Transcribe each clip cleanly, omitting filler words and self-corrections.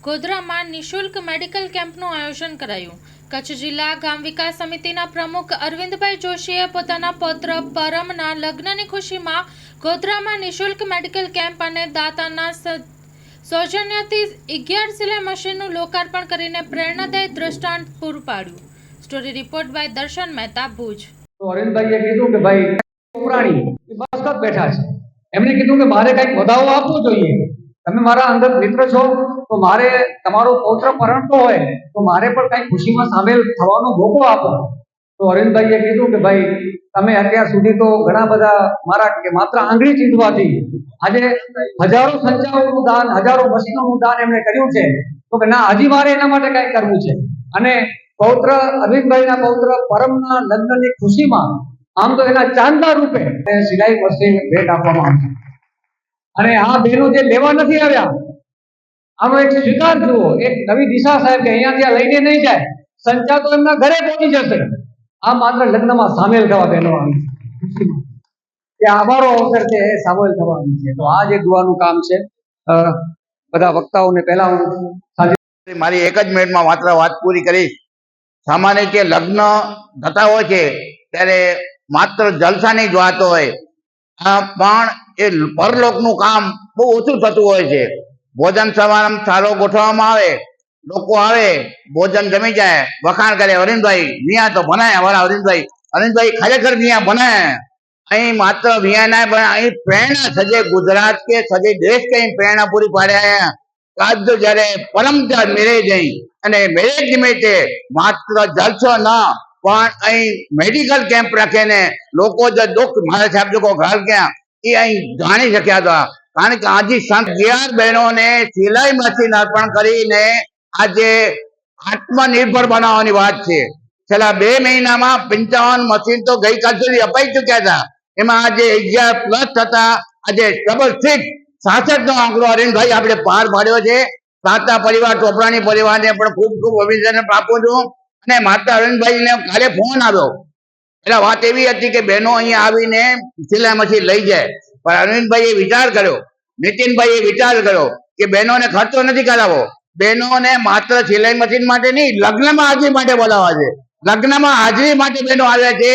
ગોધરામાં નિઃશુલ્ક મેડિકલ કેમ્પનું આયોજન કરાયું। કચ્છ જિલ્લા ગામ વિકાસ સમિતિના પ્રમુખ અરવિંદભાઈ જોશીએ પોતાના પૌત્ર પરમના લગ્નની ખુશીમાં ગોધરામાં નિઃશુલ્ક મેડિકલ કેમ્પ અને દાતાના સૌજન્યથી 11 સિલાઈ મશીનનું લોકાર્પણ કરીને પ્રેરણાદાયી દ્રષ્ટાંત પૂરું પાડ્યું। સ્ટોરી રિપોર્ટ બાય દર્શન મહેતા, ભુજ। અરવિંદભાઈએ કીધું કે ભાઈ પુરાણી બસ કપ બેઠા છે, એમણે કીધું કે મારે કંઈક વધાવો આપવો જોઈએ। તમે મારા અંગત મિત્ર છો તો મારે તમારો પૌત્ર પરણતો હોય તો મારે પણ કંઈક ખુશીમાં સામેલ થવાનો મોકો આપો। તો અરવિંદભાઈએ કીધું કે ભાઈ તમે અત્યાર સુધી તો ઘણા બધા મારા કે માત્ર આંગળી ચીંધવાથી આજે હજારો સંચાઓનું દાન, હજારો મશીનોનું દાન એમણે કર્યું છે, તો કે ના, હજી મારે એના માટે કંઈક કરવું છે। અને પૌત્ર અરવિંદભાઈના પૌત્ર પરમના લગ્નની ખુશીમાં આમ તો એના ચાંદા રૂપે સિલાઈ મશીન ભેટ આપવામાં આવશે। અને આ બહેનો જે લેવા નથી આવ્યા, આનો એક સ્વીકાર જુઓ, એક નવી દિશા સાહેબ કે અહીંયાથી આ લઈને નહીં જાય, સંચા તો એમના ઘરે પહોંચી જશે। આ માત્ર લગ્નમાં સામેલ થવા બહેનો આવી છે, અમારો અવસર છે એ સામેલ થવાની છે। તો આ જે દુઆનું કામ છે, બધા વક્તાઓને પહેલા હું મારી એક જ મિનિટમાં માત્ર વાત પૂરી કરીશ। સામાન્ય કે લગ્ન થતા હોય છે ત્યારે માત્ર જલસાની જ વાત હોય, પણ એ પરલોકનું કામ બહુ ઓછું થતું હોય છે। ભોજન સમારંભ સારો ગોઠવવામાં આવે, લોકો આવે, ભોજન જમી જાય, વખાણ કરે, અરવિંદભાઈ મિયા તો ભણાય, અમારા અરવિંદભાઈ ખરેખર મિયા ભણાય। અહીં માત્ર મિયા ના પણ અહીં પ્રેરણા સજે ગુજરાત કે સજે દેશ કે પ્રેરણા પૂરી પાડે। આજ જયારે પરમજાત મેરેજ જઈ અને મેરેજ નિમિત્તે માત્ર જલસો ન પણ અહીં મેડિકલ કેમ્પ રાખીને લોકો જે દુઃખ મારા સાહેબ લોકો ઘર ગયા એ અહીં જાણી શક્યા હતા। કારણ કે આજે સંત 11 બહેનોને સિલાઈ મશીન અર્પણ કરીને આજે આત્મનિર્ભર બનાવવાની વાત છે। છેલ્લા 2 મહિનામાં 55 મશીન તો ગઈકાલ સુધી અપાઈ ચુક્યા હતા, એમાં આજે 11 પ્લસ થતા આજે 66 નો આંકડો અરવિંદભાઈ આપણે પાર પાડ્યો છે। સાતા પરિવાર, ચોપડાની પરિવારને પણ ખૂબ ખૂબ અભિનંદન આપું છું। અને માતા અરવિંદભાઈને કાલે ફોન આવ્યો, એટલે વાત એવી હતી કે બહેનો અહીંયા આવીને સિલાઈ મશીન લઈ જાય, પણ અરવિંદભાઈએ વિચાર કર્યો, નીતિનભાઈએ વિચાર કર્યો કે બહેનોને ખર્ચો નથી કરાવવો, બહેનોને માત્ર સિલાઈ મશીન માટે નહીં, લગ્નમાં હાજરી માટે બોલાવવા છે। લગ્નમાં હાજરી માટે બહેનો આવ્યા છે।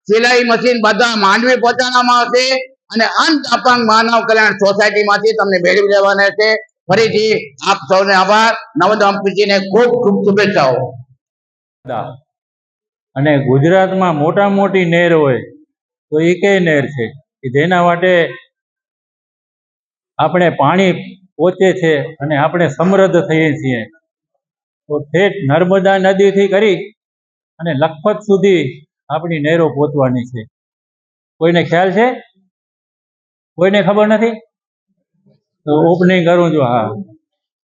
સિલાઈ મશીન બધા માંડવી પહોંચાડવામાં આવશે અને અંત અપંગ માનવ કલ્યાણ સોસાયટીમાંથી તમને મેળવી લેવાના છે। ફરીથી આપ સૌને આભાર, નવદંપતિને ખૂબ ખૂબ શુભેચ્છાઓ। અને ગુજરાતમાં મોટા મોટી નહેર હોય તો એ કઈ નહેર છે કે જેના માટે આપણે પાણી પહોંચે છે અને આપણે સમૃદ્ધ થઈએ છીએ। તો ઠેઠ નર્મદા નદીથી કરી અને લખપત સુધી આપણી નહેરો પહોંચવાની છે। કોઈને ખ્યાલ છે? કોઈને ખબર નથી? તો ઓપનિંગ કરું છું। હા,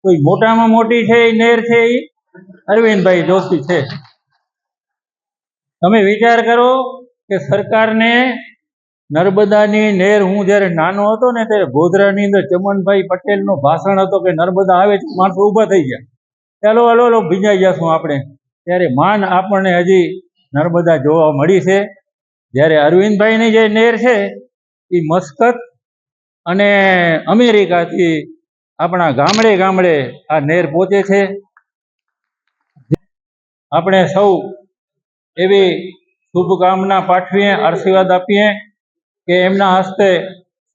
કોઈ મોટામાં મોટી છે એ નહેર છે એ અરવિંદભાઈ જોશી છે। તમે વિચાર કરો કે સરકારને નર્મદાની નહેર, હું જ્યારે નાનો હતો ને ત્યારે ગોધરાની અંદર ચમનભાઈ પટેલનો ભાષણ હતો કે નર્મદા આવે છે, માણસો ઊભા થઈ ગયા, ચાલો હલો ભીંજાઈ જશું આપણે, ત્યારે માન આપણને હજી નર્મદા જોવા મળી છે। જ્યારે અરવિંદભાઈની જે નહેર છે એ મસ્કત અને અમેરિકાથી આપણા ગામડે ગામડે આ નહેર પહોંચે છે। આપણે સૌ એવી શુભકામના પાઠવીએ, આશીર્વાદ આપીએ કે એમના હસ્તે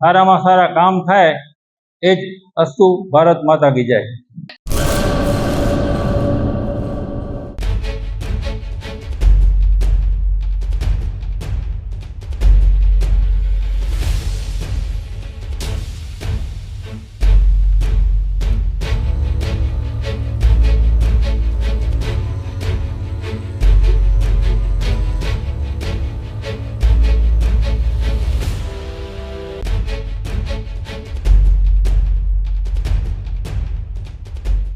સારામાં સારા કામ થાય। એ જ અસ્તુ, ભારત માતા કી જય।